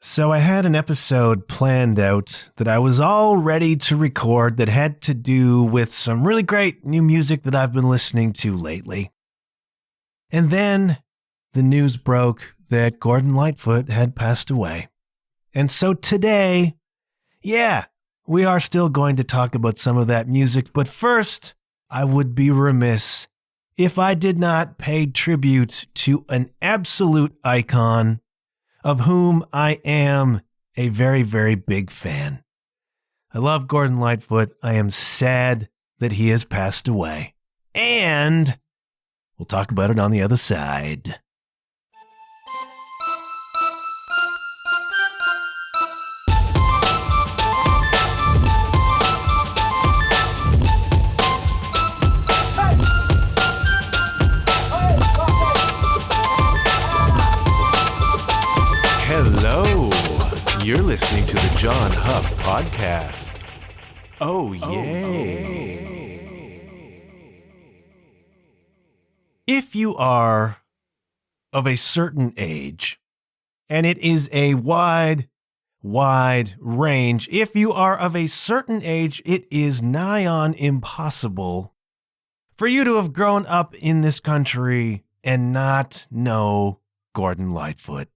So I had an episode planned out that I was all ready to record that had to do with some really great new music that I've been listening to lately. And then the news broke that Gordon Lightfoot had passed away. And so today, we are still going to talk about some of that music, but first, I would be remiss if I did not pay tribute to an absolute icon of whom I am a very, very big fan. I love Gordon Lightfoot. I am sad that he has passed away. And we'll talk about it on the other side. Hello, you're listening to the John Huff Podcast. Oh, yay. If you are of a certain age, and it is a wide range, if you are of a certain age, it is nigh on impossible for you to have grown up in this country and not know Gordon Lightfoot.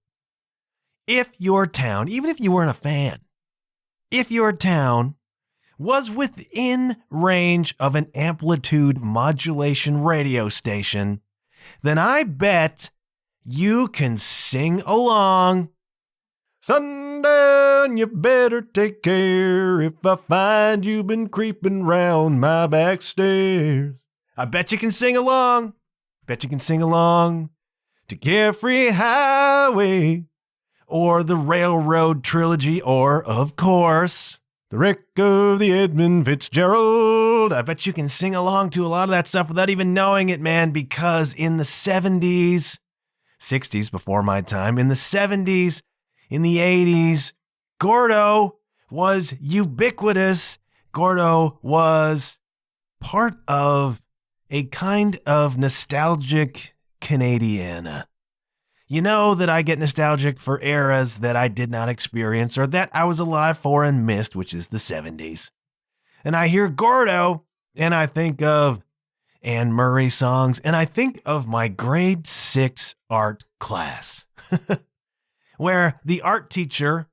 If your town, even if you weren't a fan, if your town was within range of an amplitude modulation radio station, then I bet you can sing along. Sundown, you better take care if I find you been creeping round my back stairs. I bet you can sing along. Bet you can sing along to Carefree Highway, or the Railroad Trilogy, or, of course, the Wreck of the Edmund Fitzgerald. I bet you can sing along to a lot of that stuff without even knowing it, man, because in the 70s, 60s before my time, in the 70s, in the 80s, Gordo was ubiquitous. Gordo was part of a kind of nostalgic Canadiana. You know that I get nostalgic for eras that I did not experience or that I was alive for and missed, which is the 70s. And I hear Gordo, and I think of Anne Murray songs, and I think of my grade 6 art class, where the art teacher,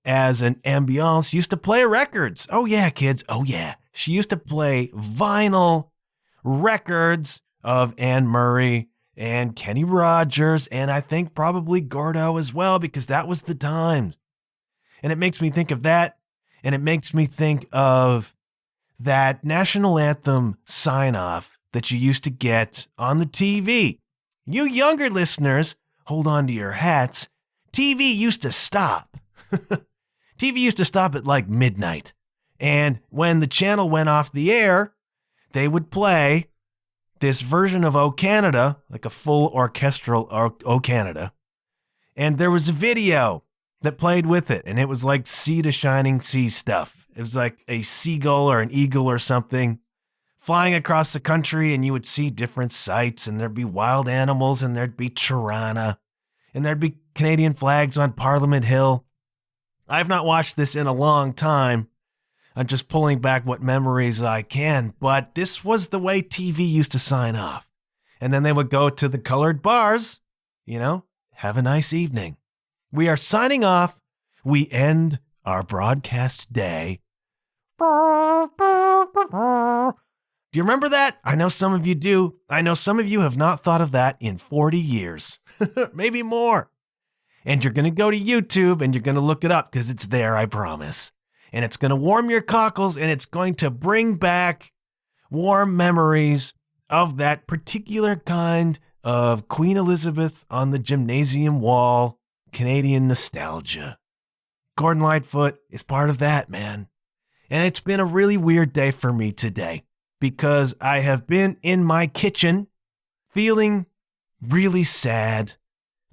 as an ambiance, used to play records. Oh yeah, kids, oh yeah. She used to play vinyl records of Anne Murray and Kenny Rogers, and I think probably Gordo as well, because that was the time. And it makes me think of that, and it makes me think of that national anthem sign-off that you used to get on the TV. You younger listeners, hold on to your hats. TV used to stop. TV used to stop at like midnight. And when the channel went off the air, they would play this version of O Canada, like a full orchestral O Canada. And there was a video that played with it, and it was like Sea to Shining Sea stuff. It was like a seagull or an eagle or something flying across the country, and you would see different sights, and there'd be wild animals, and there'd be Tirana, and there'd be Canadian flags on Parliament Hill. I've not watched this in a long time. I'm just pulling back what memories I can, but this was the way TV used to sign off. And then they would go to the colored bars, have a nice evening. We are signing off. We end our broadcast day. Do you remember that? I know some of you do. I know some of you have not thought of that in 40 years, maybe more. And you're going to go to YouTube and you're going to look it up because it's there, I promise. And it's going to warm your cockles, and it's going to bring back warm memories of that particular kind of Queen Elizabeth on the gymnasium wall, Canadian nostalgia. Gordon Lightfoot is part of that, man. And it's been a really weird day for me today because I have been in my kitchen feeling really sad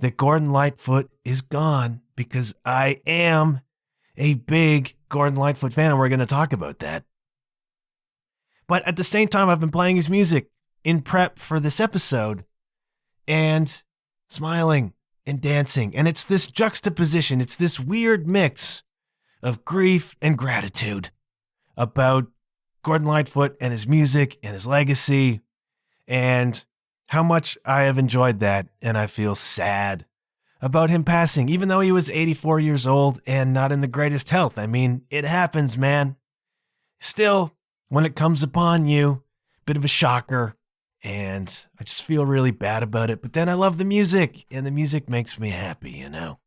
that Gordon Lightfoot is gone, because I am a big Gordon Lightfoot fan, and we're going to talk about that. But at the same time, I've been playing his music in prep for this episode and smiling and dancing. And it's this juxtaposition. It's this weird mix of grief and gratitude about Gordon Lightfoot and his music and his legacy and how much I have enjoyed that. And I feel sad about him passing, even though he was 84 years old and not in the greatest health. I mean, it happens, man. Still, when it comes upon you, bit of a shocker, and I just feel really bad about it. But then I love the music, and the music makes me happy, you know.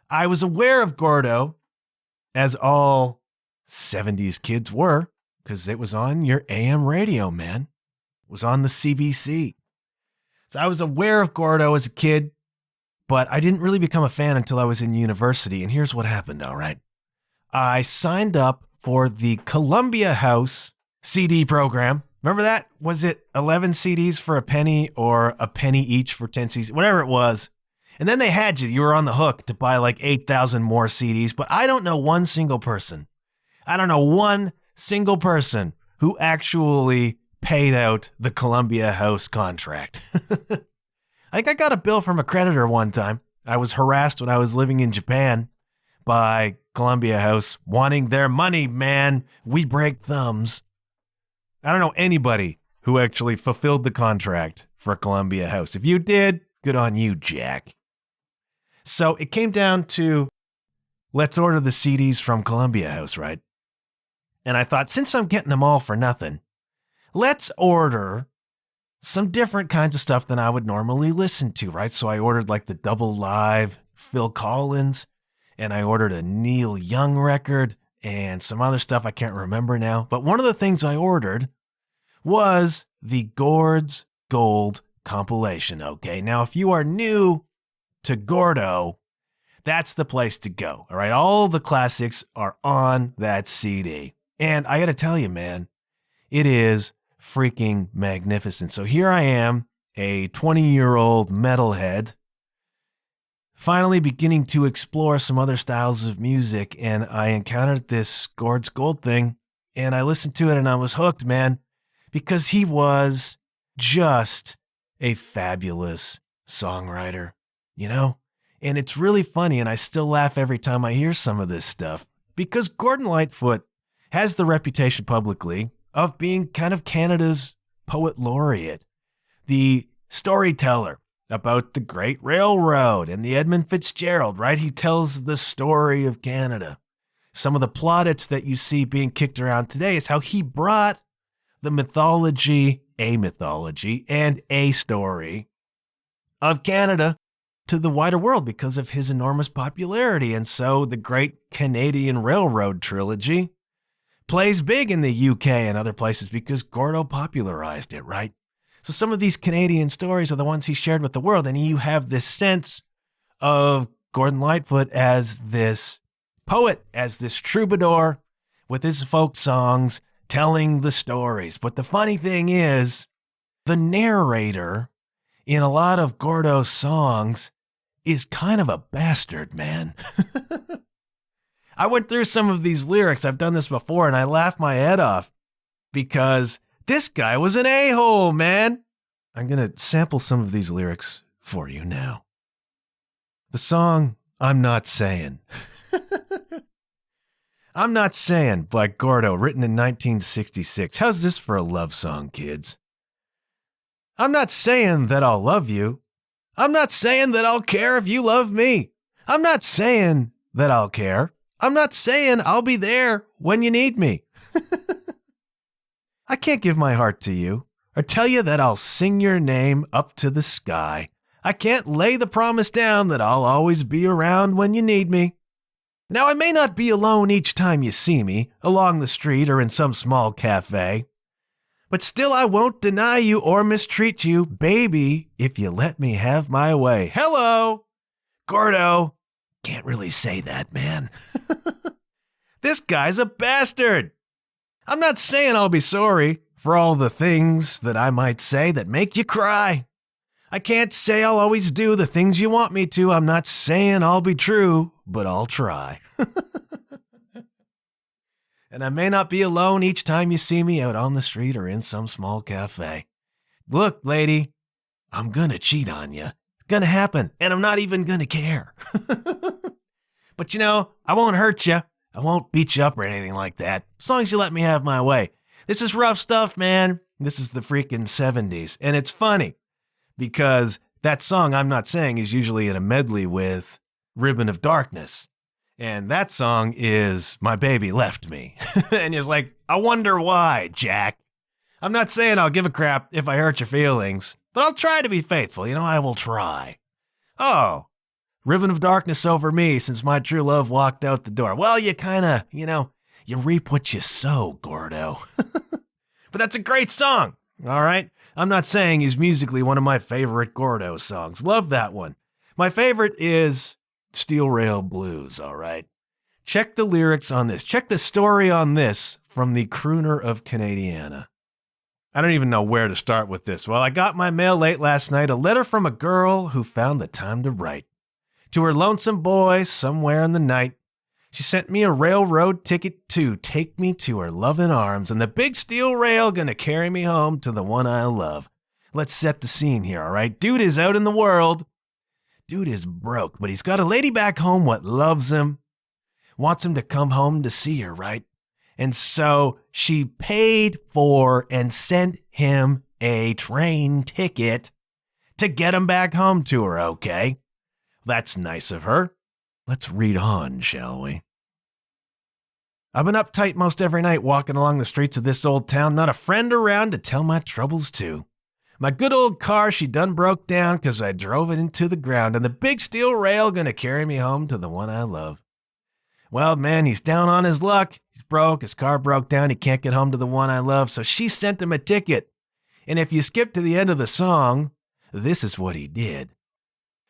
I was aware of Gordo, as all 70s kids were, because it was on your AM radio, man. It was on the CBC. So I was aware of Gordo as a kid, but I didn't really become a fan until I was in university. And here's what happened, all right. I signed up for the Columbia House CD program. Remember that? Was it 11 CDs for a penny or a penny each for 10 CDs? Whatever it was. And then they had you. You were on the hook to buy like 8,000 more CDs. But I don't know one single person. I don't know one single person who actually paid out the Columbia House contract. I think I got a bill from a creditor one time. I was harassed when I was living in Japan by Columbia House wanting their money, man. We break thumbs. I don't know anybody who actually fulfilled the contract for Columbia House. If you did, good on you, Jack. So it came down to, let's order the CDs from Columbia House, right? And I thought, since I'm getting them all for nothing, let's order some different kinds of stuff than I would normally listen to, right? So I ordered like the double live Phil Collins, and I ordered a Neil Young record and some other stuff I can't remember now. But one of the things I ordered was the Gord's Gold compilation, okay? Now, if you are new to Gordo, that's the place to go, all right? All the classics are on that CD. And I got to tell you, man, it is freaking magnificent. So here I am, a 20-year-old metalhead, finally beginning to explore some other styles of music, and I encountered this Gord's Gold thing, and I listened to it, and I was hooked, man, because he was just a fabulous songwriter, you know? And it's really funny, and I still laugh every time I hear some of this stuff, because Gordon Lightfoot has the reputation publicly of being kind of Canada's poet laureate, the storyteller about the Great Railroad and the Edmund Fitzgerald, right? He tells the story of Canada. Some of the plaudits that you see being kicked around today is how he brought the mythology, and a story of Canada to the wider world because of his enormous popularity. And so the Great Canadian Railroad trilogy plays big in the UK and other places because Gordo popularized it, right? So some of these Canadian stories are the ones he shared with the world, and you have this sense of Gordon Lightfoot as this poet, as this troubadour with his folk songs telling the stories. But the funny thing is, the narrator in a lot of Gordo's songs is kind of a bastard, man. I went through some of these lyrics. I've done this before, and I laughed my head off because this guy was an a-hole, man. I'm going to sample some of these lyrics for you now. The song, I'm Not Saying. I'm Not Saying by Gordo, written in 1966. How's this for a love song, kids? I'm not saying that I'll love you. I'm not saying that I'll care if you love me. I'm not saying that I'll care. I'm not saying I'll be there when you need me. I can't give my heart to you or tell you that I'll sing your name up to the sky. I can't lay the promise down that I'll always be around when you need me. Now, I may not be alone each time you see me, along the street or in some small cafe, but still I won't deny you or mistreat you, baby, if you let me have my way. Hello, Gordo. Can't really say that, man. This guy's a bastard. I'm not saying I'll be sorry for all the things that I might say that make you cry. I can't say I'll always do the things you want me to. I'm not saying I'll be true, but I'll try. And I may not be alone each time you see me out on the street or in some small cafe. Look, lady, I'm gonna cheat on you. gonna happen, and I'm not even gonna care. But I won't hurt you. I won't beat you up or anything like that, as long as you let me have my way. This is rough stuff, man. This is the freaking 70s. And it's funny because that song I'm Not Saying is usually in a medley with Ribbon of Darkness. And that song is My Baby Left Me. And it's like, I wonder why, Jack. I'm not saying I'll give a crap if I hurt your feelings, but I'll try to be faithful. I will try. Oh, Ribbon of Darkness over me since my true love walked out the door. Well, you kind of, you reap what you sow, Gordo. But that's a great song, all right? I'm Not Saying is musically one of my favorite Gordo songs. Love that one. My favorite is Steel Rail Blues, all right? Check the lyrics on this. Check the story on this from the crooner of Canadiana. I don't even know where to start with this. Well, I got my mail late last night, a letter from a girl who found the time to write. To her lonesome boy somewhere in the night, she sent me a railroad ticket to take me to her loving arms, and the big steel rail gonna carry me home to the one I love. Let's set the scene here, all right? Dude is out in the world. Dude is broke, but he's got a lady back home what loves him, wants him to come home to see her, right? And so she paid for and sent him a train ticket to get him back home to her, okay? That's nice of her. Let's read on, shall we? I've been uptight most every night walking along the streets of this old town, not a friend around to tell my troubles to. My good old car, she done broke down 'cause I drove it into the ground, and the big steel rail gonna carry me home to the one I love. Well, man, he's down on his luck. He's broke, his car broke down, he can't get home to the one I love, so she sent him a ticket. And if you skip to the end of the song, this is what he did.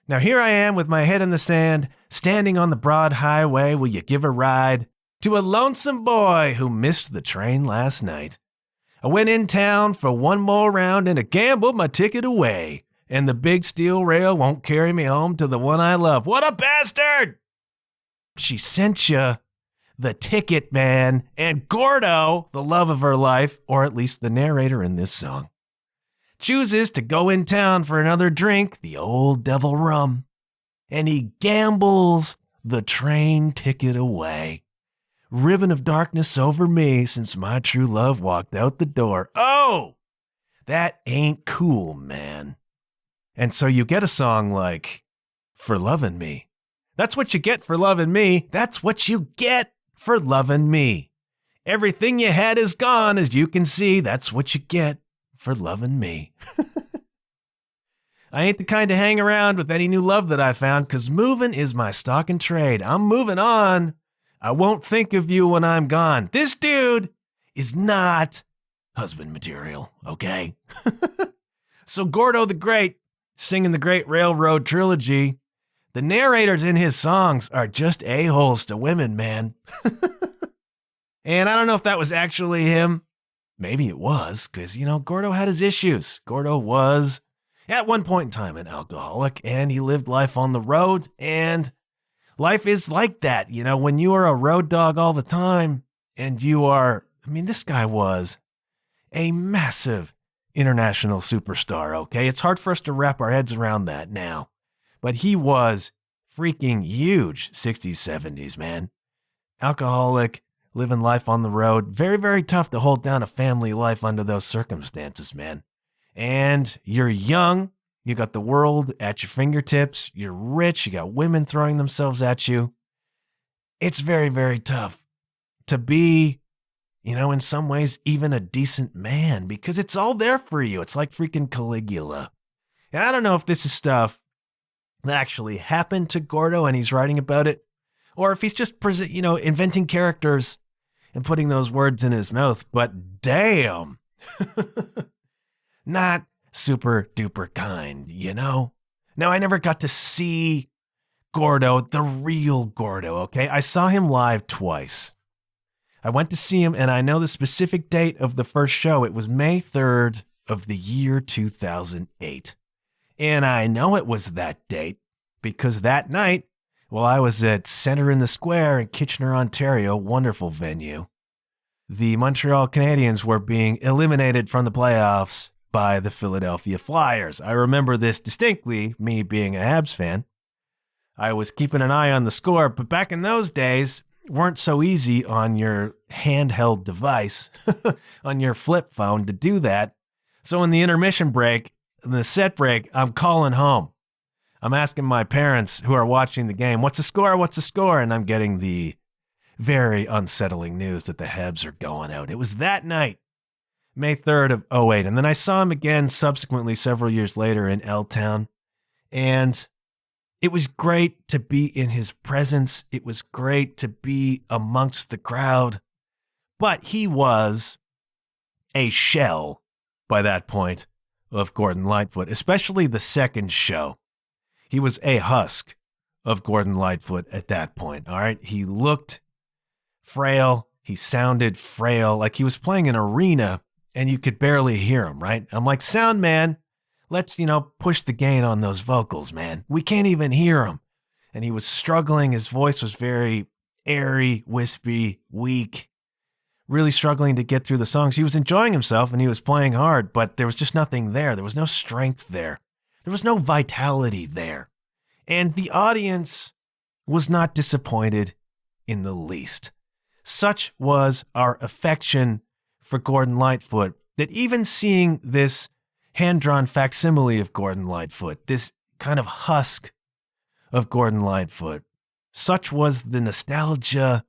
Now here I am with my head in the sand, standing on the broad highway. Will you give a ride to a lonesome boy who missed the train last night? I went in town for one more round and I gambled my ticket away. And the big steel rail won't carry me home to the one I love. What a bastard! She sent you the ticket, man. And Gordo, the love of her life, or at least the narrator in this song, chooses to go in town for another drink, the old devil rum, and he gambles the train ticket away. Ribbon of darkness over me since my true love walked out the door. Oh, that ain't cool, man. And so you get a song like For Lovin' Me. That's what you get for loving me. That's what you get for loving me. Everything you had is gone, as you can see. That's what you get for loving me. I ain't the kind to hang around with any new love that I found, 'cause moving is my stock and trade. I'm moving on. I won't think of you when I'm gone. This dude is not husband material, okay? So Gordo the Great, singing the Great Railroad Trilogy, the narrators in his songs are just a-holes to women, man. And I don't know if that was actually him. Maybe it was, because, Gordo had his issues. Gordo was, at one point in time, an alcoholic, and he lived life on the road, and life is like that. When you are a road dog all the time, and this guy was a massive international superstar, okay? It's hard for us to wrap our heads around that now, but he was freaking huge 60s, 70s, man. Alcoholic, living life on the road. Very, very tough to hold down a family life under those circumstances, man. And you're young. You got the world at your fingertips. You're rich. You got women throwing themselves at you. It's very, very tough to be, in some ways, even a decent man, because it's all there for you. It's like freaking Caligula. And I don't know if this is stuff that actually happened to Gordo and he's writing about it, or if he's just, inventing characters and putting those words in his mouth, but damn, not super duper kind, Now, I never got to see Gordo, the real Gordo, okay? I saw him live twice. I went to see him, and I know the specific date of the first show. It was May 3rd of the year 2008. And I know it was that date because that night, I was at Centre in the Square in Kitchener, Ontario, wonderful venue. The Montreal Canadiens were being eliminated from the playoffs by the Philadelphia Flyers. I remember this distinctly, me being a Habs fan. I was keeping an eye on the score, but back in those days, weren't so easy on your handheld device, on your flip phone to do that. So in the intermission break, in the set break, I'm calling home. I'm asking my parents who are watching the game, what's the score? What's the score? And I'm getting the very unsettling news that the Habs are going out. It was that night, May 3rd of 2008. And then I saw him again subsequently several years later in L-Town. And it was great to be in his presence. It was great to be amongst the crowd. But he was a shell by that point of Gordon Lightfoot, especially the second show. He was a husk of Gordon Lightfoot at that point, all right? He looked frail. He sounded frail, like he was playing an arena and you could barely hear him, right? I'm like, sound man, let's, push the gain on those vocals, man. We can't even hear him. And he was struggling. His voice was very airy, wispy, weak, really struggling to get through the songs. He was enjoying himself and he was playing hard, but there was just nothing there. There was no strength there. There was no vitality there. And the audience was not disappointed in the least. Such was our affection for Gordon Lightfoot that even seeing this hand-drawn facsimile of Gordon Lightfoot, this kind of husk of Gordon Lightfoot, such was the nostalgia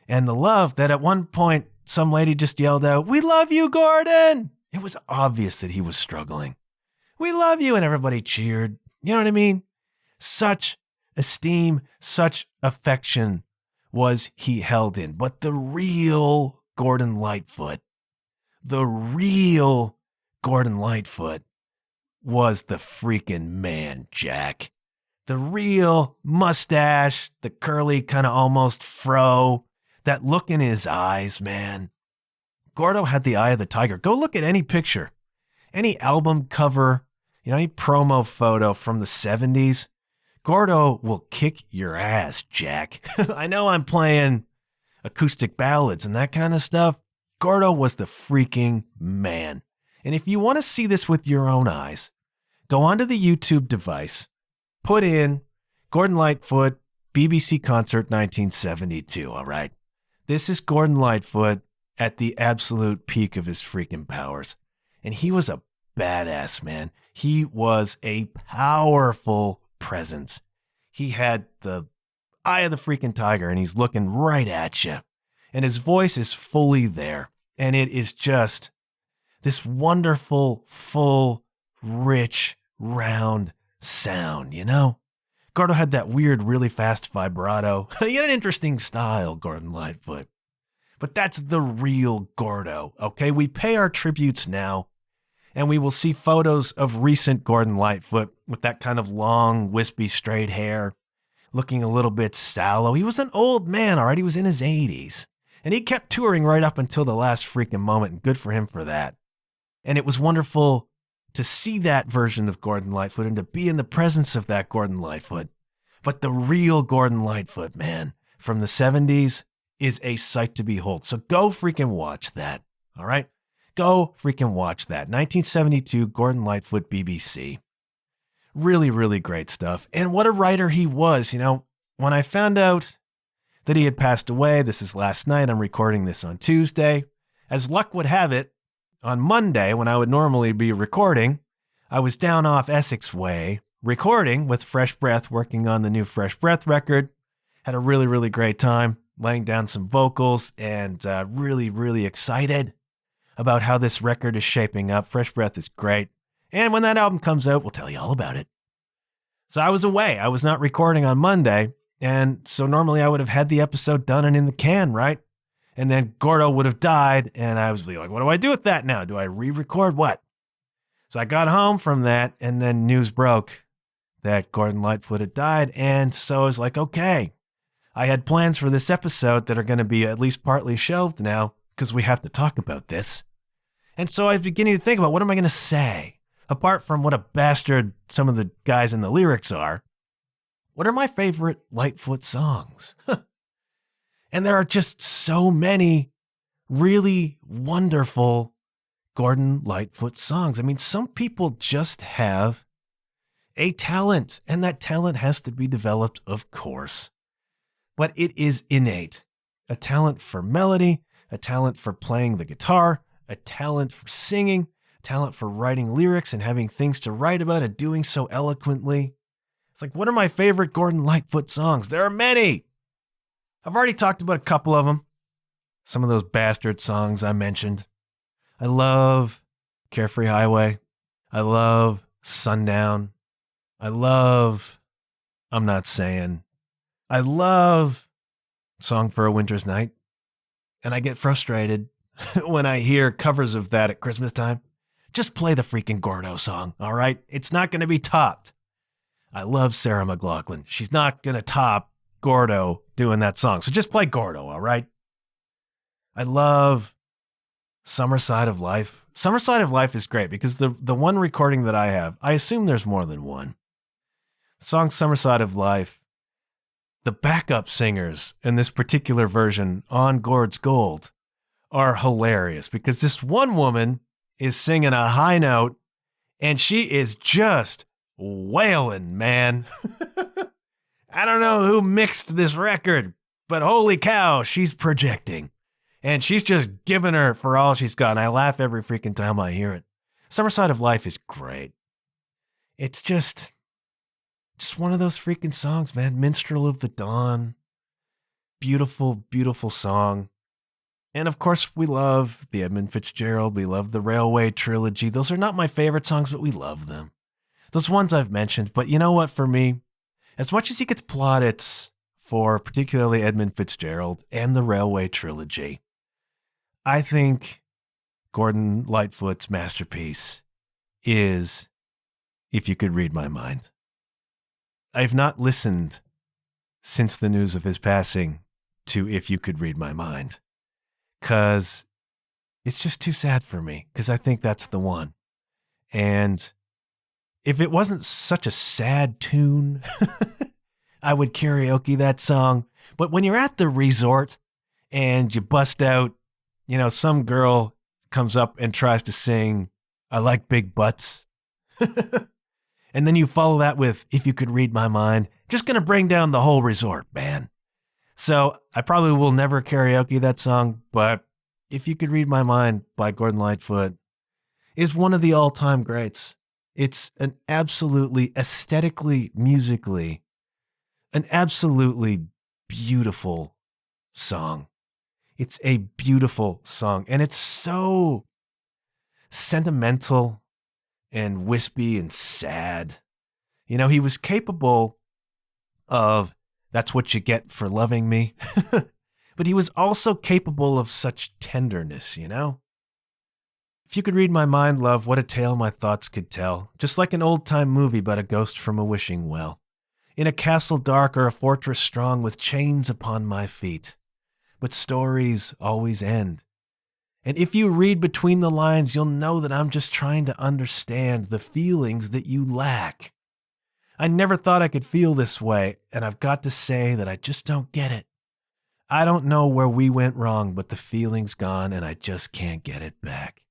and the love that at one point some lady just yelled out, "We love you, Gordon!" It was obvious that he was struggling. "We love you," and everybody cheered. You know what I mean? Such esteem, such affection was he held in. But the real Gordon Lightfoot, was the freaking man, Jack. The real mustache, the curly kind of almost fro, that look in his eyes, man. Gordo had the eye of the tiger. Go look at any picture, any album cover, any promo photo from the 70s. Gordo will kick your ass, Jack. I know I'm playing acoustic ballads and that kind of stuff. Gordo was the freaking man. And if you want to see this with your own eyes, go onto the YouTube device, put in Gordon Lightfoot, BBC Concert 1972, all right? This is Gordon Lightfoot at the absolute peak of his freaking powers. And he was a badass, man. He was a powerful presence. He had the eye of the freaking tiger, and he's looking right at you. And his voice is fully there. And it is just this wonderful, full, rich, round sound, Gordo had that weird, really fast vibrato. He had an interesting style, Gordon Lightfoot. But that's the real Gordo, okay? We pay our tributes now, and we will see photos of recent Gordon Lightfoot with that kind of long, wispy, straight hair, looking a little bit sallow. He was an old man, all right? He was in his 80s. And he kept touring right up until the last freaking moment, and good for him for that. And it was wonderful to see that version of Gordon Lightfoot and to be in the presence of that Gordon Lightfoot. But the real Gordon Lightfoot, man, from the 70s is a sight to behold. So go freaking watch that, all right? Go freaking watch that. 1972, Gordon Lightfoot, BBC. Really, really great stuff. And what a writer he was. When I found out that he had passed away, this is last night, I'm recording this on Tuesday. As luck would have it, on Monday, when I would normally be recording, I was down off Essex Way, recording with Fresh Breath, working on the new Fresh Breath record. Had a really, really great time, laying down some vocals, and really, really excited about how this record is shaping up. Fresh Breath is great. And when that album comes out, we'll tell you all about it. So I was away. I was not recording on Monday. And so normally I would have had the episode done and in the can, right? And then Gordo would have died. And I was like, what do I do with that now? Do I re-record what? So I got home from that, and then news broke that Gordon Lightfoot had died. And so I was like, okay, I had plans for this episode that are going to be at least partly shelved now because we have to talk about this. And so I was beginning to think about, what am I going to say? Apart from what a bastard some of the guys in the lyrics are, what are my favorite Lightfoot songs? And there are just so many really wonderful, Gordon Lightfoot songs. I mean, some people just have a talent, and that talent has to be developed, of course. But it is innate. A talent for melody, a talent for playing the guitar, a talent for singing, a talent for writing lyrics and having things to write about and doing so eloquently. It's like, what are my favorite Gordon Lightfoot songs? There are many. I've already talked about a couple of them. Some of those bastard songs I mentioned. I love Carefree Highway. I love Sundown. I love I'm Not Saying. I love Song for a Winter's Night. And I get frustrated when I hear covers of that at Christmas time. Just play the freaking Gordo song, all right? It's not going to be topped. I love Sarah McLachlan. She's not going to top Gordo doing that song. So just play Gordo, all right? I love Summer Side of Life. Summer Side of Life is great because the one recording that I have, I assume there's more than one. The song Summer Side of Life, the backup singers in this particular version on Gord's Gold are hilarious because this one woman is singing a high note and she is just wailing, man. I don't know who mixed this record, but holy cow, she's projecting. And she's just giving her for all she's got. And I laugh every freaking time I hear it. Summer Side of Life is great. It's just one of those freaking songs, man. Minstrel of the Dawn. Beautiful, beautiful song. And of course, we love the Edmund Fitzgerald. We love the Railway Trilogy. Those are not my favorite songs, but we love them. Those ones I've mentioned. But you know what, for me, as much as he gets plaudits for particularly Edmund Fitzgerald and the Railway Trilogy, I think Gordon Lightfoot's masterpiece is If You Could Read My Mind. I've not listened since the news of his passing to If You Could Read My Mind because it's just too sad for me because I think that's the one. And if it wasn't such a sad tune, I would karaoke that song. But when you're at the resort and you bust out, you know, some girl comes up and tries to sing, I Like Big Butts. And then you follow that with If You Could Read My Mind, just going to bring down the whole resort, man. So I probably will never karaoke that song, but If You Could Read My Mind by Gordon Lightfoot is one of the all-time greats. It's an absolutely, aesthetically, musically, an absolutely beautiful song. It's a beautiful song, and it's so sentimental and wispy and sad. You know, he was capable of That's What You Get for Loving Me, but he was also capable of such tenderness, you know? If you could read my mind, love, what a tale my thoughts could tell, just like an old-time movie about a ghost from a wishing well. In a castle dark or a fortress strong with chains upon my feet. But stories always end. And if you read between the lines, you'll know that I'm just trying to understand the feelings that you lack. I never thought I could feel this way, and I've got to say that I just don't get it. I don't know where we went wrong, but the feeling's gone, and I just can't get it back.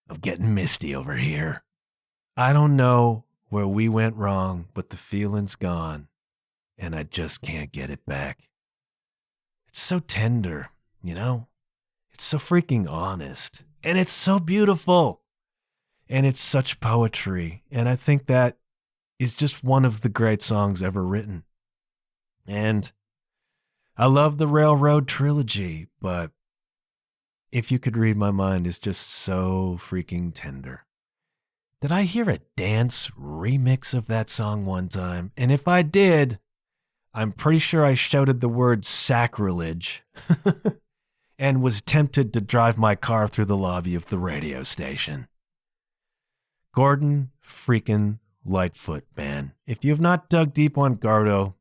I'm getting misty over here. I don't know where we went wrong, but the feeling's gone, and I just can't get it back. It's so tender, you know? It's so freaking honest. And it's so beautiful. And it's such poetry. And I think that is just one of the great songs ever written. And I love the Railroad Trilogy, but If You Could Read My Mind is just so freaking tender. Did I hear a dance remix of that song one time? And if I did, I'm pretty sure I shouted the word sacrilege and was tempted to drive my car through the lobby of the radio station. Gordon freaking Lightfoot, man. If you have not dug deep on Gordo,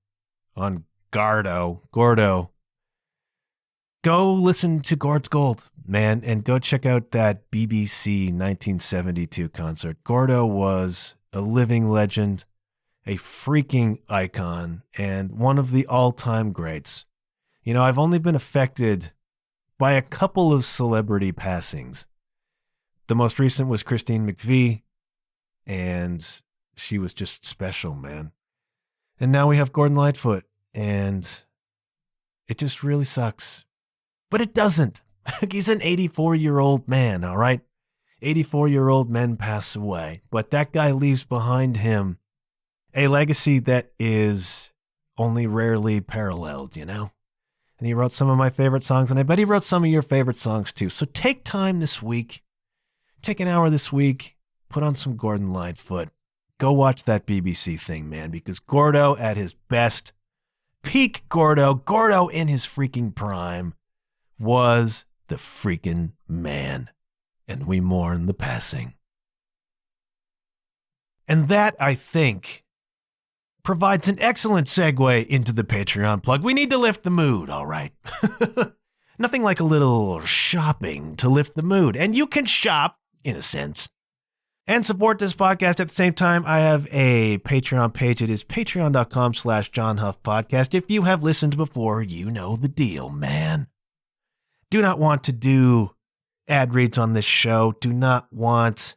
go listen to Gord's Gold, man, and go check out that BBC 1972 concert. Gordo was a living legend, a freaking icon, and one of the all-time greats. You know, I've only been affected by a couple of celebrity passings, The most recent was Christine McVie, and she was just special, man. And now we have Gordon Lightfoot, and it just really sucks. But it doesn't. He's an 84-year-old man, all right? 84-year-old men pass away, but that guy leaves behind him a legacy that is only rarely paralleled, you know? And he wrote some of my favorite songs, and I bet he wrote some of your favorite songs too. So take time this week, take an hour this week, put on some Gordon Lightfoot. Go watch that BBC thing, man, because Gordo at his best, peak Gordo in his freaking prime, was the freaking man. And we mourn the passing. And that, I think, provides an excellent segue into the Patreon plug. We need to lift the mood, all right? Nothing like a little shopping to lift the mood. And you can shop, in a sense, and support this podcast at the same time. I have a Patreon page. It is patreon.com/JohnHuffPodcast. If you have listened before, you know the deal, man. Do not want to do ad reads on this show. Do not want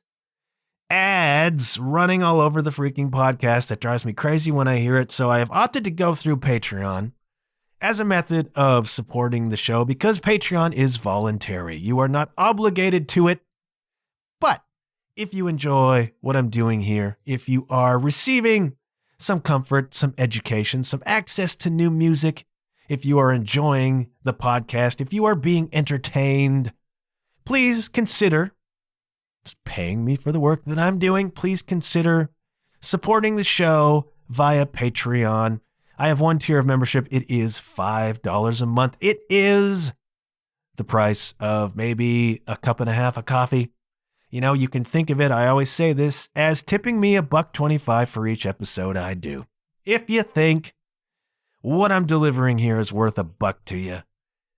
ads running all over the freaking podcast. That drives me crazy when I hear it. So I have opted to go through Patreon as a method of supporting the show because Patreon is voluntary. You are not obligated to it. But if you enjoy what I'm doing here, if you are receiving some comfort, some education, some access to new music, if you are enjoying the podcast, if you are being entertained, please consider paying me for the work that I'm doing. Please consider supporting the show via Patreon. I have one tier of membership. It is $5 a month. It is the price of maybe a cup and a half of coffee. You know, you can think of it, I always say this, as tipping me $1.25 for each episode I do. If you think what I'm delivering here is worth $1 to you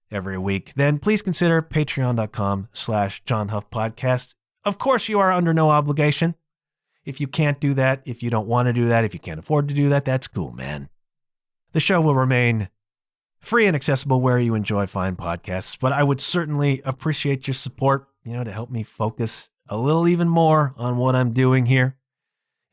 every week, then please consider patreon.com/JohnHuffPodcast. Of course, you are under no obligation. If you can't do that, if you don't want to do that, if you can't afford to do that, that's cool, man. The show will remain free and accessible where you enjoy fine podcasts, but I would certainly appreciate your support, to help me focus a little even more on what I'm doing here.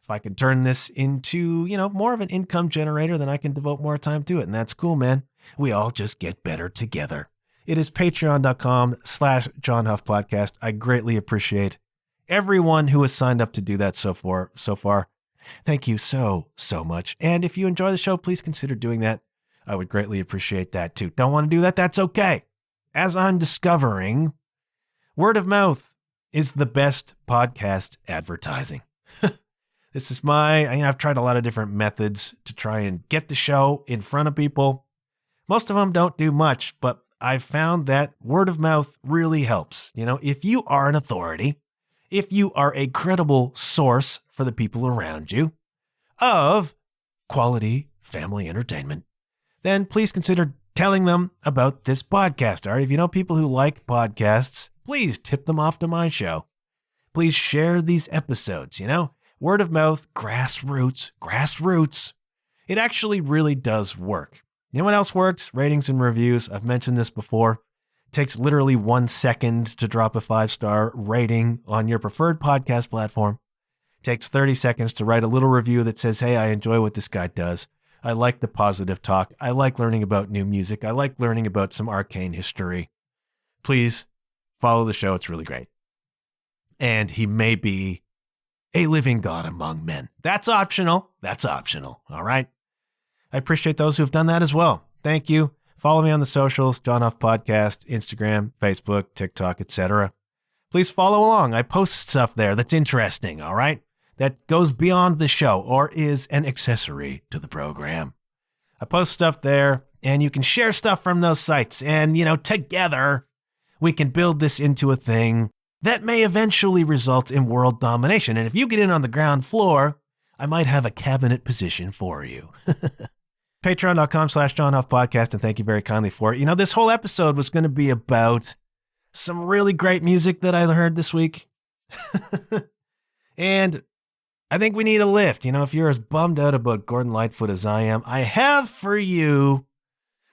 If I can turn this into, more of an income generator, then I can devote more time to it, and that's cool, man. We all just get better together. It is patreon.com/JohnHuffPodcast. I greatly appreciate everyone who has signed up to do that so far. Thank you so much. And if you enjoy the show, please consider doing that. I would greatly appreciate that too. Don't want to do that? That's okay. As I'm discovering, word of mouth is the best podcast advertising. This is I've tried a lot of different methods to try and get the show in front of people. Most of them don't do much, but I've found that word of mouth really helps. If you are an authority, if you are a credible source for the people around you of quality family entertainment, then please consider telling them about this podcast. All right, if you know people who like podcasts, please tip them off to my show. Please share these episodes, Word of mouth, grassroots. It actually really does work. You know what else works? Ratings and reviews. I've mentioned this before. It takes literally 1 second to drop a 5-star rating on your preferred podcast platform. It takes 30 seconds to write a little review that says, hey, I enjoy what this guy does. I like the positive talk. I like learning about new music. I like learning about some arcane history. Please follow the show. It's really great. And he may be a living God among men. That's optional. All right. I appreciate those who have done that as well. Thank you. Follow me on the socials, John Huff Podcast, Instagram, Facebook, TikTok, etc. Please follow along. I post stuff there that's interesting, all right? That goes beyond the show or is an accessory to the program. I post stuff there, and you can share stuff from those sites. And, together we can build this into a thing that may eventually result in world domination. And if you get in on the ground floor, I might have a cabinet position for you. Patreon.com/JohnHuffPodcast, and thank you very kindly for it. This whole episode was going to be about some really great music that I heard this week. And I think we need a lift. If you're as bummed out about Gordon Lightfoot as I am, I have for you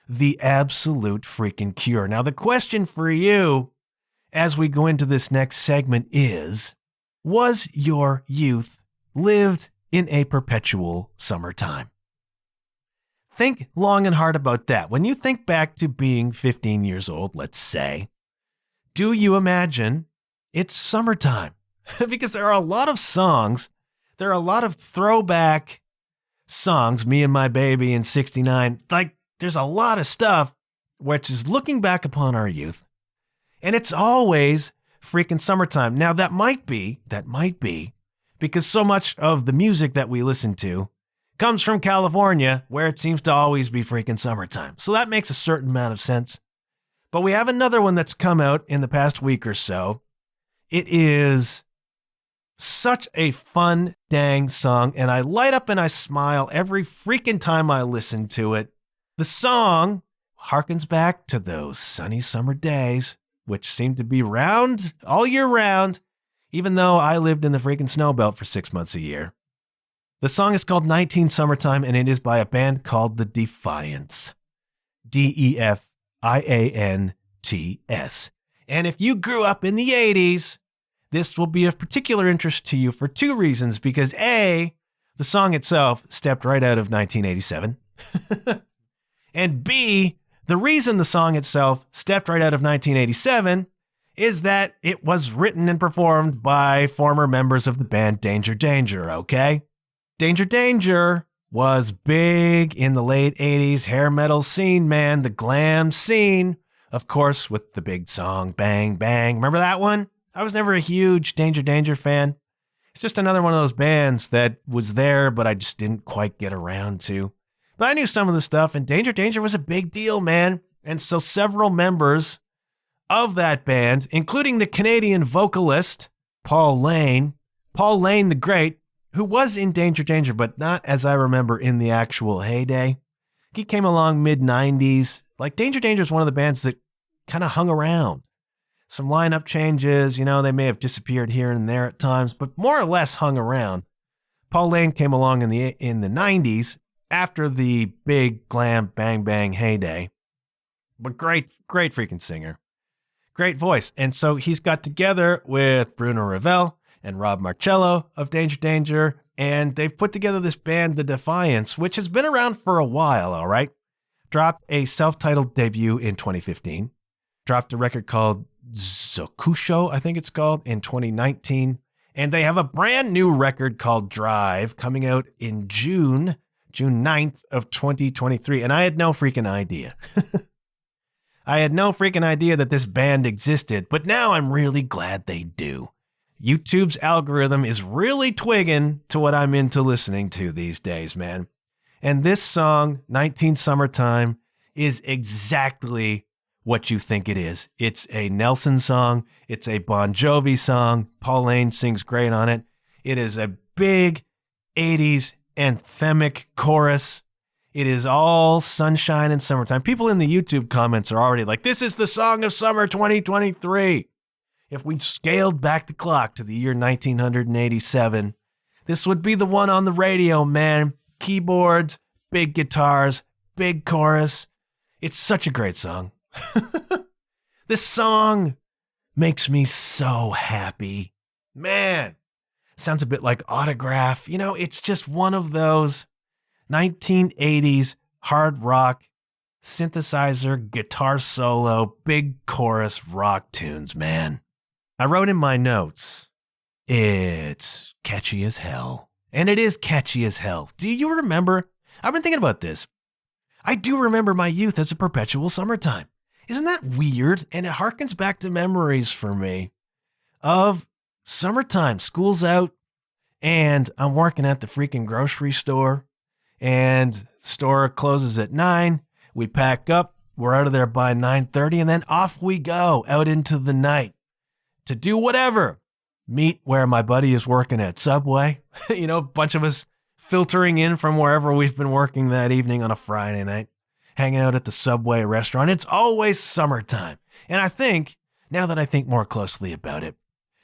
the absolute freaking cure. Now, the question for you, as we go into this next segment is, was your youth lived in a perpetual summertime? Think long and hard about that. When you think back to being 15 years old, let's say, do you imagine it's summertime? Because there are a lot of songs, there are a lot of throwback songs, Me and My Baby in 69. Like, there's a lot of stuff which is looking back upon our youth, and it's always freaking summertime. Now, that might be because so much of the music that we listen to comes from California, where it seems to always be freaking summertime. So that makes a certain amount of sense. But we have another one that's come out in the past week or so. It is such a fun dang song, and I light up and I smile every freaking time I listen to it. The song harkens back to those sunny summer days, which seem to be round all year round, even though I lived in the freaking snow belt for 6 months a year. The song is called 19 Summertime, and it is by a band called The Defiants. Defiants. And if you grew up in the 80s, this will be of particular interest to you for two reasons. Because A, the song itself stepped right out of 1987. And B, the reason the song itself stepped right out of 1987 is that it was written and performed by former members of the band Danger Danger, okay? Danger Danger was big in the late 80s hair metal scene, man, the glam scene. Of course, with the big song, Bang Bang. Remember that one? I was never a huge Danger Danger fan. It's just another one of those bands that was there, but I just didn't quite get around to. But I knew some of the stuff, and Danger Danger was a big deal, man. And so several members of that band, including the Canadian vocalist, Paul Lane the Great, who was in Danger Danger, but not, as I remember, in the actual heyday. He came along mid-90s. Like, Danger Danger is one of the bands that kind of hung around. Some lineup changes, they may have disappeared here and there at times, but more or less hung around. Paul Lane came along in the 90s after the big glam bang bang heyday. But great freaking singer. Great voice. And so he's got together with Bruno Ravel and Rob Marcello of Danger Danger, and they've put together this band, The Defiants, which has been around for a while, all right? Dropped a self-titled debut in 2015. Dropped a record called Zokusho, I think it's called, in 2019. And they have a brand new record called Drive coming out in June 9th of 2023. And I had no freaking idea. I had no freaking idea that this band existed, but now I'm really glad they do. YouTube's algorithm is really twigging to what I'm into listening to these days, man. And this song, 19 Summertime, is exactly what you think it is. It's a Nelson song. It's a Bon Jovi song. Paul Lane sings great on it. It is a big 80s anthemic chorus. It is all sunshine and summertime. People in the YouTube comments are already like, this is the song of summer 2023. If we scaled back the clock to the year 1987, this would be the one on the radio, man. Keyboards, big guitars, big chorus. It's such a great song. This song makes me so happy. Man, sounds a bit like Autograph. It's just one of those 1980s hard rock, synthesizer, guitar solo, big chorus rock tunes, man. I wrote in my notes, it's catchy as hell. And it is catchy as hell. Do you remember? I've been thinking about this. I do remember my youth as a perpetual summertime. Isn't that weird? And it harkens back to memories for me of summertime. School's out, and I'm working at the freaking grocery store, and the store closes at 9. We pack up. We're out of there by 9:30, and then off we go out into the night to do whatever. Meet where my buddy is working at Subway. A bunch of us filtering in from wherever we've been working that evening on a Friday night, hanging out at the Subway restaurant. It's always summertime. And I think, now that I think more closely about it,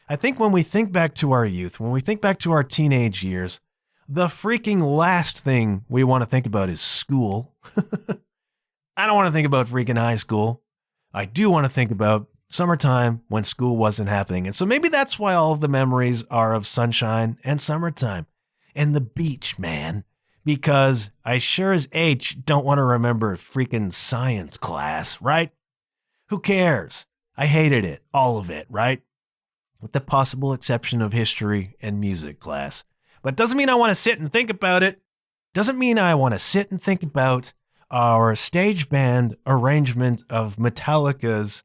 I think when we think back to our youth, when we think back to our teenage years, the freaking last thing we want to think about is school. I don't want to think about freaking high school. I do want to think about Summertime when school wasn't happening. And so maybe that's why all of the memories are of sunshine and summertime and the beach, man. Because I sure as H don't want to remember freaking science class, right? Who cares? I hated it, all of it, right? With the possible exception of history and music class. But doesn't mean I want to sit and think about it. Doesn't mean I want to sit and think about our stage band arrangement of Metallica's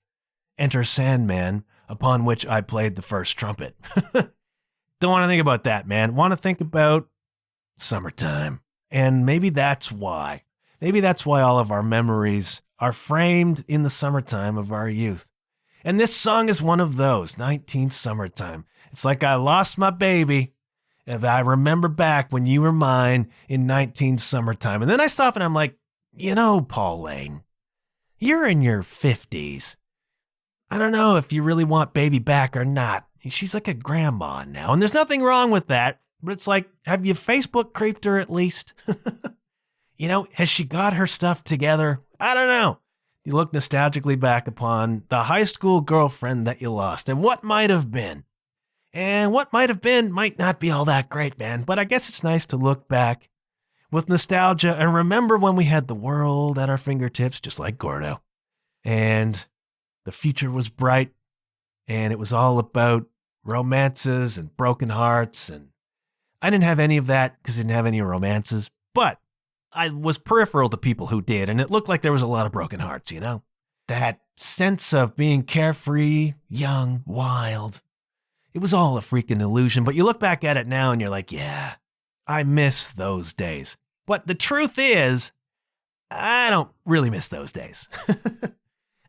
Enter Sandman, upon which I played the first trumpet. Don't want to think about that, man. Want to think about summertime. And maybe that's why. Maybe that's why all of our memories are framed in the summertime of our youth. And this song is one of those, 19 Summertime. It's like I lost my baby. If I remember back when you were mine in 19 Summertime. And then I stop and I'm like, you know, Pauline, you're in your 50s. I don't know if you really want baby back or not. She's like a grandma now. And there's nothing wrong with that. But it's like, have you Facebook creeped her at least? You know, has she got her stuff together? I don't know. You look nostalgically back upon the high school girlfriend that you lost and what might have been. And what might have been might not be all that great, man. But I guess it's nice to look back with nostalgia and remember when we had the world at our fingertips, just like Gordo. And the future was bright. And it was all about romances and broken hearts. And I didn't have any of that because I didn't have any romances. But I was peripheral to people who did. And it looked like there was a lot of broken hearts, you know? That sense of being carefree, young, wild. It was all a freaking illusion, but you look back at it now and you're like, yeah, I miss those days. But the truth is, I don't really miss those days.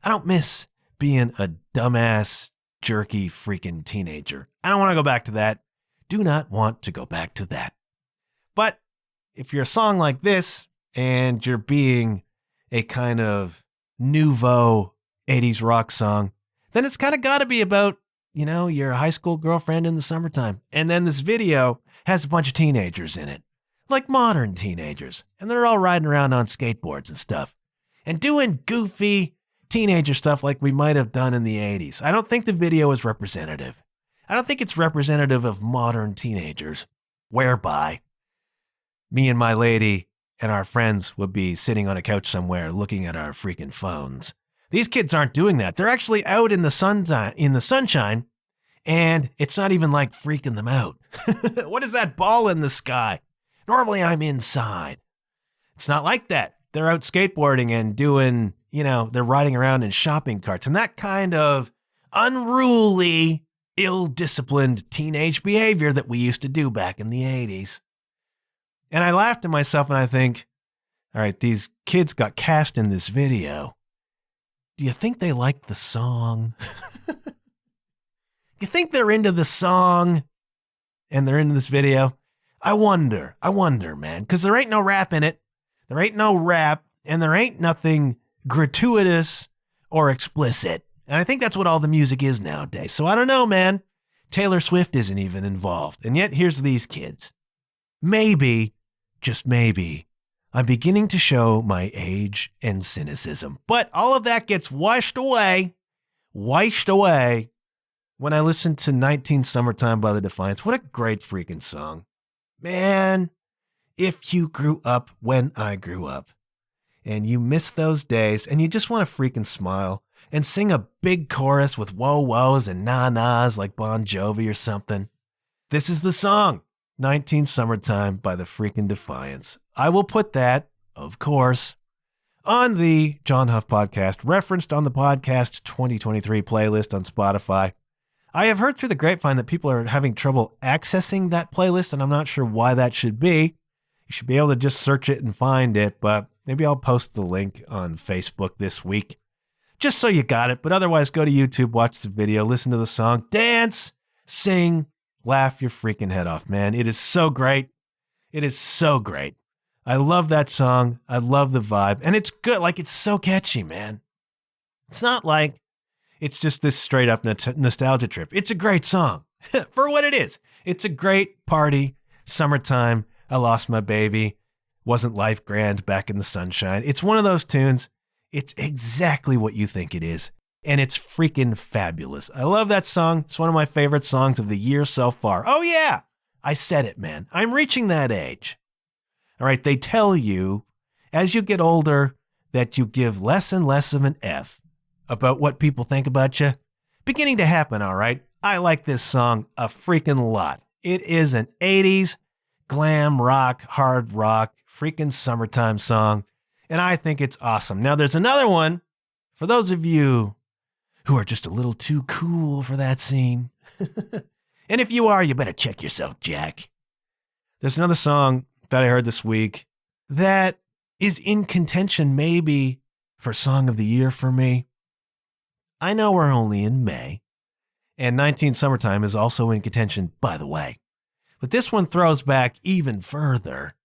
I don't miss being a dumbass, jerky, freaking teenager. I don't want to go back to that. Do not want to go back to that. But if you're a song like this and you're being a kind of nouveau 80s rock song, then it's kind of got to be about, you know, your high school girlfriend in the summertime. And then this video has a bunch of teenagers in it, like modern teenagers. And they're all riding around on skateboards and stuff and doing goofy teenager stuff like we might have done in the 80s. I don't think the video is representative. I don't think it's representative of modern teenagers, whereby me and my lady and our friends would be sitting on a couch somewhere looking at our freaking phones. These kids aren't doing that. They're actually out in the sunshine, and it's not even like freaking them out. What is that ball in the sky? Normally I'm inside. It's not like that. They're out skateboarding and doing, you know, they're riding around in shopping carts and that kind of unruly, ill-disciplined teenage behavior that we used to do back in the 80s. And I laugh to myself and I think, all right, these kids got cast in this video. Do you think they like the song? You think they're into the song and they're into this video? I wonder, man, because there ain't no rap in it. There ain't no rap and there ain't nothing gratuitous or explicit. And I think that's what all the music is nowadays. So I don't know, man. Taylor Swift isn't even involved. And yet here's these kids. Maybe, just maybe, I'm beginning to show my age and cynicism. But all of that gets washed away when I listen to 19 Summertime by The Defiants. What a great freaking song. Man, if you grew up when I grew up and you miss those days and you just want to freaking smile and sing a big chorus with whoa-whoas and na-nas like Bon Jovi or something, this is the song. 19 Summertime by the freaking Defiants. I will put that, of course, on the John Huff podcast, referenced on the podcast 2023 playlist on Spotify. I have heard through the grapevine that people are having trouble accessing that playlist, and I'm not sure why that should be. You should be able to just search it and find it, but maybe I'll post the link on Facebook this week, just so you got it. But otherwise, go to YouTube, watch the video, listen to the song, dance, sing, laugh your freaking head off, man. It is so great. It is so great. I love that song. I love the vibe. And it's good. Like, it's so catchy, man. It's not like it's just this straight up nostalgia trip. It's a great song for what it is. It's a great party. Summertime. I lost my baby. Wasn't life grand back in the sunshine? It's one of those tunes. It's exactly what you think it is. and it's freaking fabulous. I love that song. It's one of my favorite songs of the year so far. Oh yeah, I said it, man. I'm reaching that age. All right, they tell you as you get older that you give less and less of an F about what people think about you. Beginning to happen, all right? I like this song a freaking lot. It is an 80s glam rock, hard rock, freaking summertime song, and I think it's awesome. Now, there's another one for those of you who are just a little too cool for that scene. And if you are, you better check yourself, Jack. There's another song that I heard this week that is in contention maybe for Song of the Year for me. I know we're only in May, and 19 Summertime is also in contention, by the way. But this one throws back even further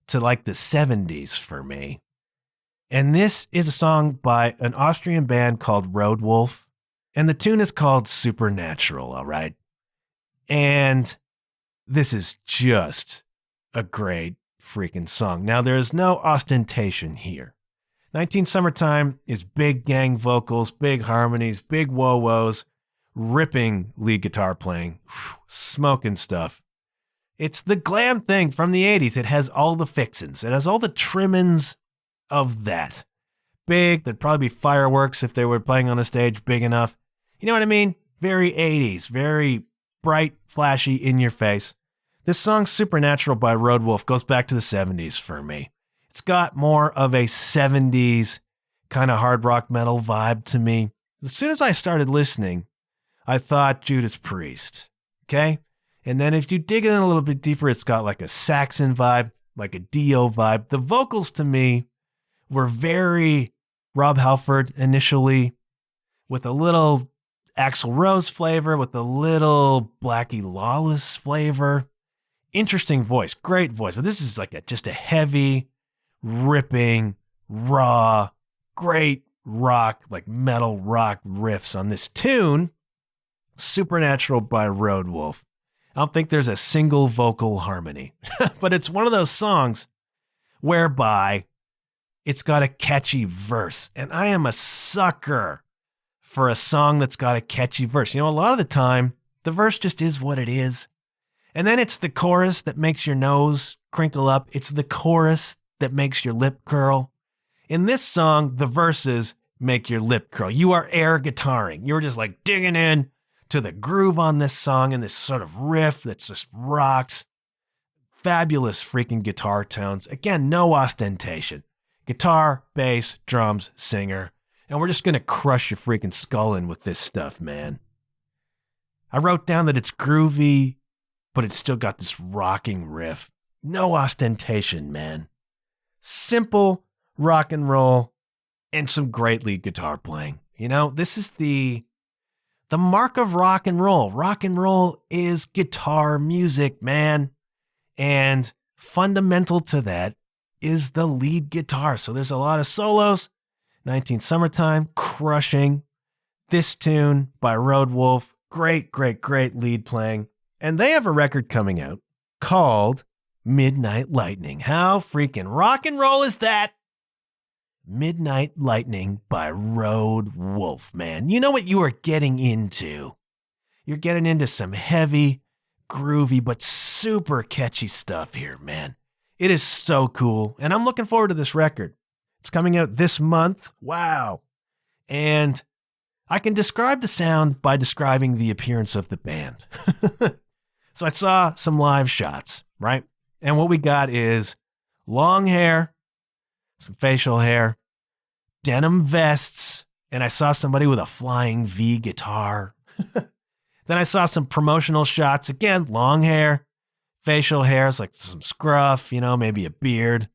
to like the 70s for me. And this is a song by an Austrian band called Road Wolf, and the tune is called Supernatural, all right? And this is just a great freaking song. Now, there is no ostentation here. 19 Summertime is big gang vocals, big harmonies, big whoa-whoas, ripping lead guitar playing, smoking stuff. It's the glam thing from the 80s. It has all the fixins. It has all the trimmings of that. Big, there'd probably be fireworks if they were playing on a stage big enough. You know what I mean? Very 80s, very bright, flashy, in your face. This song, Supernatural by Road Wolf, goes back to the 70s for me. It's got more of a 70s kind of hard rock metal vibe to me. As soon as I started listening, I thought Judas Priest, okay? And then if you dig in a little bit deeper, it's got like a Saxon vibe, like a Dio vibe. The vocals to me were very Rob Halford initially, with a little Axl Rose flavor, with a little Blackie Lawless flavor. Interesting voice, great voice. But this is like just a heavy, ripping, raw, great rock, like metal rock riffs on this tune, Supernatural by Road Wolf. I don't think there's a single vocal harmony, but it's one of those songs whereby it's got a catchy verse, and I am a sucker for a song that's got a catchy verse. You know, a lot of the time, the verse just is what it is. And then it's the chorus that makes your nose crinkle up. It's the chorus that makes your lip curl. In this song, the verses make your lip curl. You are air guitaring. You're just like digging in to the groove on this song and this sort of riff that just rocks. Fabulous freaking guitar tones. Again, no ostentation. Guitar, bass, drums, singer. And we're just going to crush your freaking skull in with this stuff, man. I wrote down that it's groovy, but it's still got this rocking riff. No ostentation, man. Simple rock and roll and some great lead guitar playing. You know, this is the mark of rock and roll. Rock and roll is guitar music, man. And fundamental to that is the lead guitar. So there's a lot of solos. 19 Summertime, crushing. This tune by Road Wolf, great, great, great lead playing. And they have a record coming out called Midnight Lightning. How freaking rock and roll is that? Midnight Lightning by Road Wolf, man. You know what you are getting into. You're getting into some heavy, groovy, but super catchy stuff here, man. It is so cool. And I'm looking forward to this record. It's coming out this month. Wow. And I can describe the sound by describing the appearance of the band. So I saw some live shots, right? And what we got is long hair, some facial hair, denim vests, and I saw somebody with a flying V guitar. Then I saw some promotional shots. Again, long hair, facial hair, it's like some scruff, you know, maybe a beard.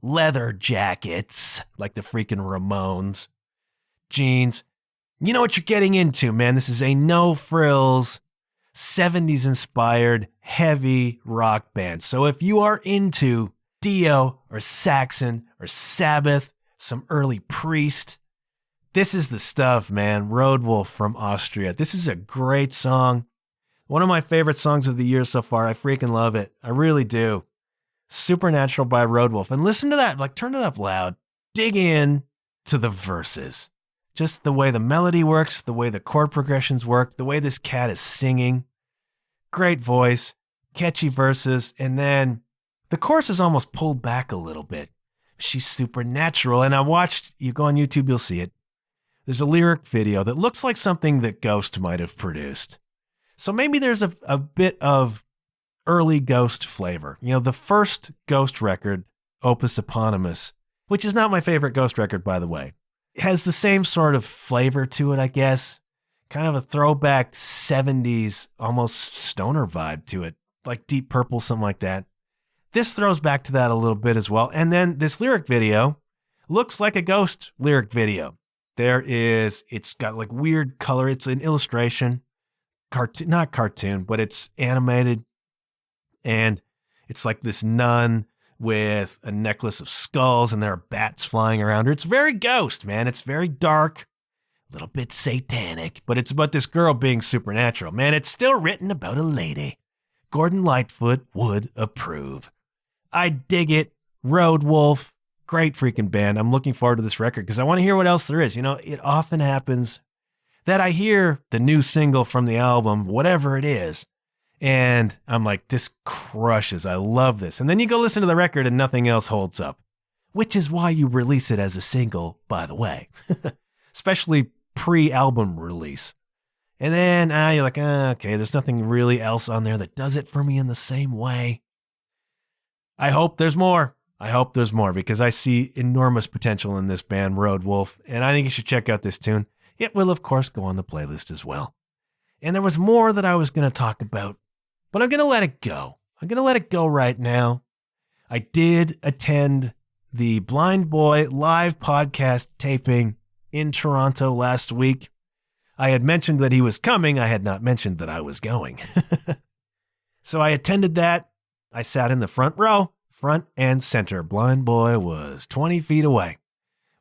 Leather jackets, like the freaking Ramones. Jeans. You know what you're getting into, man. This is a no-frills, 70s inspired, heavy rock band. So if you are into Dio or Saxon or Sabbath, some early Priest, this is the stuff, man. Road Wolf from Austria. This is a great song. One of my favorite songs of the year so far. I freaking love it. I really do. Supernatural by Road Wolf. And listen to that. Like, turn it up loud. Dig in to the verses. Just the way the melody works, the way the chord progressions work, the way this cat is singing. Great voice, catchy verses, and then the chorus is almost pulled back a little bit. She's supernatural, and you go on YouTube, you'll see it. There's a lyric video that looks like something that Ghost might have produced. So maybe there's a bit of early Ghost flavor. The first Ghost record, Opus Eponymous, which is not my favorite Ghost record, by the way, it has the same sort of flavor to it, I guess. Kind of a throwback 70s, almost stoner vibe to it, like Deep Purple, something like that. This throws back to that a little bit as well. And then this lyric video looks like a Ghost lyric video. It's got like weird color. It's an illustration, not cartoon, but it's animated. And it's like this nun with a necklace of skulls and there are bats flying around her. It's very Ghost, man. It's very dark, a little bit satanic, but it's about this girl being supernatural. Man, it's still written about a lady. Gordon Lightfoot would approve. I dig it. Road Wolf, great freaking band. I'm looking forward to this record because I want to hear what else there is. It often happens that I hear the new single from the album, whatever it is, and I'm like, this crushes. I love this. And then you go listen to the record and nothing else holds up, which is why you release it as a single, by the way, especially pre-album release. And then you're like, okay, there's nothing really else on there that does it for me in the same way. I hope there's more. Because I see enormous potential in this band, Road Wolf, and I think you should check out this tune. It will, of course, go on the playlist as well. And there was more that I was going to talk about, but I'm going to let it go. I'm going to let it go right now. I did attend the Blind Boy live podcast taping in Toronto last week. I had mentioned that he was coming. I had not mentioned that I was going. So I attended that. I sat in the front row, front and center. Blind Boy was 20 feet away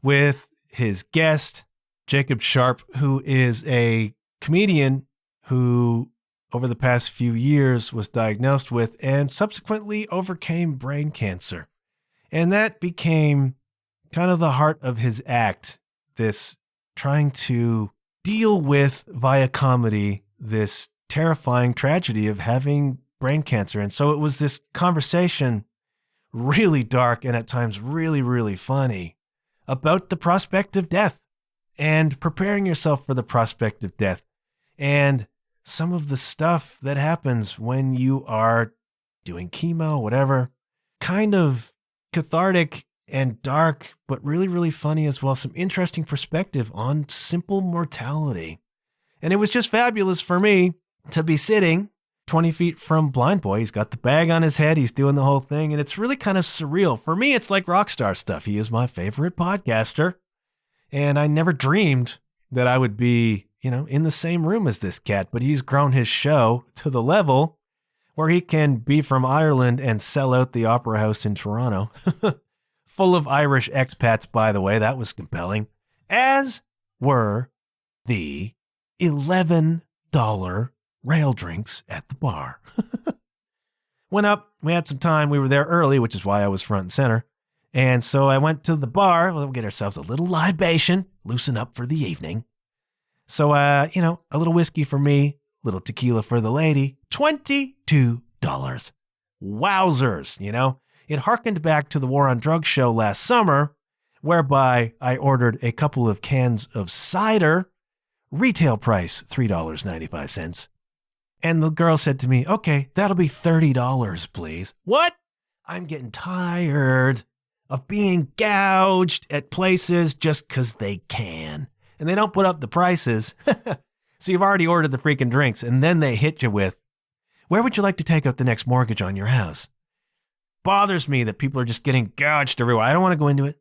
with his guest, Jacob Sharp, who is a comedian who over the past few years was diagnosed with and subsequently overcame brain cancer. And that became kind of the heart of his act, this trying to deal with via comedy this terrifying tragedy of having brain cancer. And so it was this conversation, really dark and at times really, really funny, about the prospect of death and preparing yourself for the prospect of death and some of the stuff that happens when you are doing chemo, whatever. Kind of cathartic and dark, but really, really funny as well. Some interesting perspective on simple mortality. And it was just fabulous for me to be sitting 20 feet from Blind Boy. He's got the bag on his head. He's doing the whole thing. And it's really kind of surreal. For me, it's like rock star stuff. He is my favorite podcaster. And I never dreamed that I would be, in the same room as this cat. But he's grown his show to the level where he can be from Ireland and sell out the Opera House in Toronto. Full of Irish expats, by the way. That was compelling. As were the $11 rail drinks at the bar. Went up, we had some time, we were there early, which is why I was front and center. And so I went to the bar, we'll get ourselves a little libation, loosen up for the evening. So, a little whiskey for me, little tequila for the lady, $22. Wowzers, It harkened back to the War on Drugs show last summer, whereby I ordered a couple of cans of cider, retail price $3.95. And the girl said to me, okay, that'll be $30, please. What? I'm getting tired of being gouged at places just because they can. And they don't put up the prices. So you've already ordered the freaking drinks, and then they hit you with, where would you like to take out the next mortgage on your house? Bothers me that people are just getting gouged everywhere. I don't want to go into it.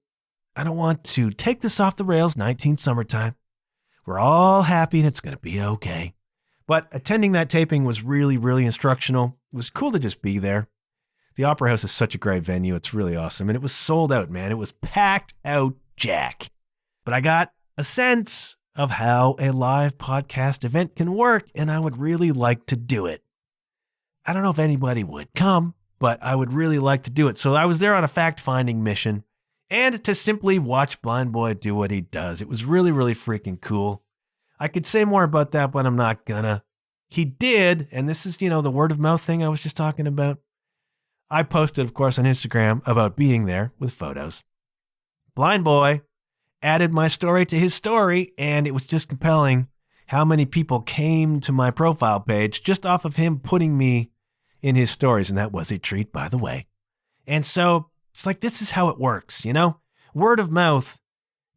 I don't want to take this off the rails, 19 summertime. We're all happy and it's going to be okay. But attending that taping was really, really instructional. It was cool to just be there. The Opera House is such a great venue. It's really awesome. And it was sold out, man. It was packed out jack. But I got a sense of how a live podcast event can work, and I would really like to do it. I don't know if anybody would come, but I would really like to do it. So I was there on a fact-finding mission. and to simply watch Blind Boy do what he does. It was really, really freaking cool. I could say more about that, but I'm not gonna. He did, and this is, the word of mouth thing I was just talking about. I posted, of course, on Instagram about being there with photos. Blind Boy added my story to his story, and it was just compelling how many people came to my profile page just off of him putting me in his stories, and that was a treat, by the way. And so it's like, this is how it works, Word of mouth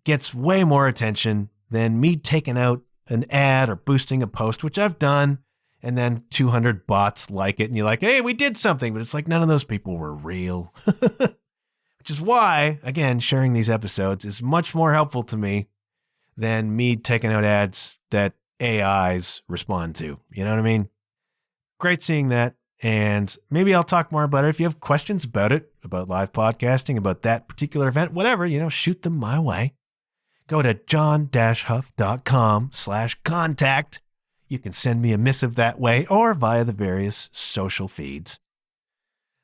gets way more attention than me taking out an ad or boosting a post, which I've done, and then 200 bots like it, and you're like, hey, we did something, but it's like none of those people were real. Which is why, again, sharing these episodes is much more helpful to me than me taking out ads that AIs respond to. You know what I mean? Great seeing that. And maybe I'll talk more about it. If you have questions about it, about live podcasting, about that particular event, whatever, shoot them my way. Go to john-huff.com/contact. You can send me a missive that way or via the various social feeds.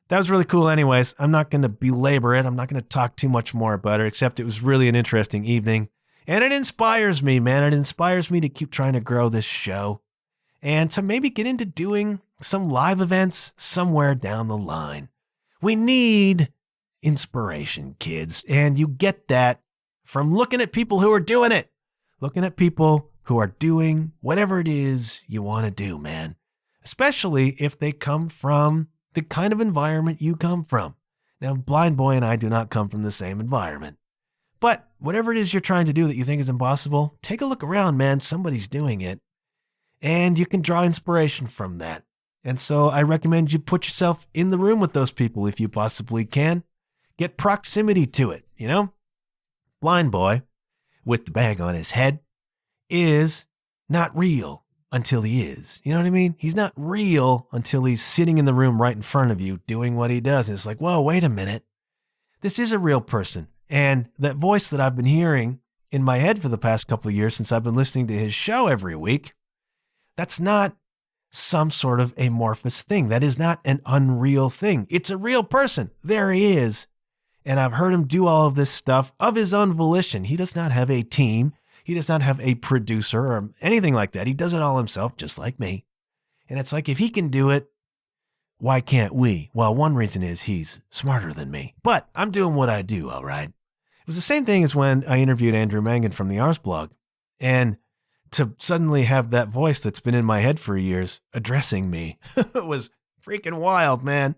That was really cool anyways. I'm not going to belabor it. I'm not going to talk too much more about it, except it was really an interesting evening. And it inspires me, man. It inspires me to keep trying to grow this show and to maybe get into doing some live events somewhere down the line. We need inspiration, kids. And you get that from looking at people who are doing it. Looking at people who are doing whatever it is you want to do, man. Especially if they come from the kind of environment you come from. Now, Blind Boy and I do not come from the same environment. But whatever it is you're trying to do that you think is impossible, take a look around, man. Somebody's doing it. And you can draw inspiration from that. And so I recommend you put yourself in the room with those people if you possibly can. Get proximity to it, Blind Boy, with the bag on his head, is not real until he is. You know what I mean? He's not real until he's sitting in the room right in front of you doing what he does. And it's like, whoa, wait a minute. This is a real person. And that voice that I've been hearing in my head for the past couple of years since I've been listening to his show every week, that's not some sort of amorphous thing. That is not an unreal thing. It's a real person. There he is. And I've heard him do all of this stuff of his own volition. He does not have a team. He does not have a producer or anything like that. He does it all himself, just like me. And it's like, if he can do it, why can't we? Well, one reason is he's smarter than me. But I'm doing what I do, all right? It was the same thing as when I interviewed Andrew Mangan from the Ars blog. And to suddenly have that voice that's been in my head for years addressing me, it was freaking wild, man.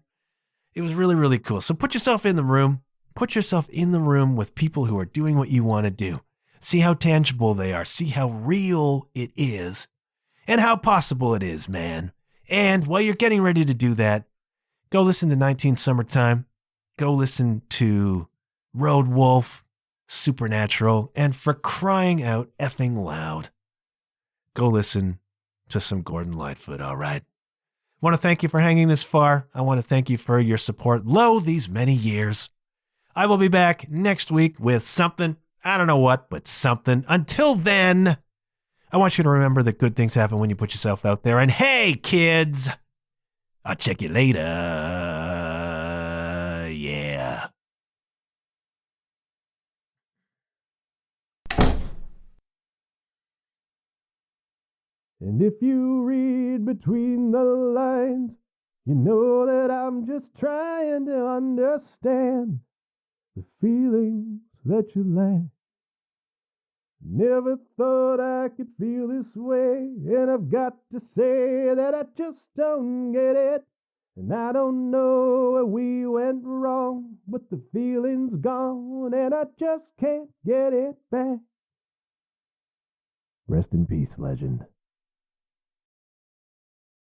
It was really, really cool. So put yourself in the room. Put yourself in the room with people who are doing what you want to do. See how tangible they are. See how real it is and how possible it is, man. And while you're getting ready to do that, go listen to 19 Summertime. Go listen to Road Wolf, Supernatural, and for crying out effing loud, go listen to some Gordon Lightfoot, all right? I want to thank you for hanging this far. I want to thank you for your support these many years. I will be back next week with something. I don't know what, but something. Until then, I want you to remember that good things happen when you put yourself out there. And hey, kids, I'll check you later. Yeah. And if you read between the lines, you know that I'm just trying to understand the feelings that you lack. Never thought I could feel this way, and I've got to say that I just don't get it. And I don't know where we went wrong, but the feeling's gone, and I just can't get it back. Rest in peace, legend.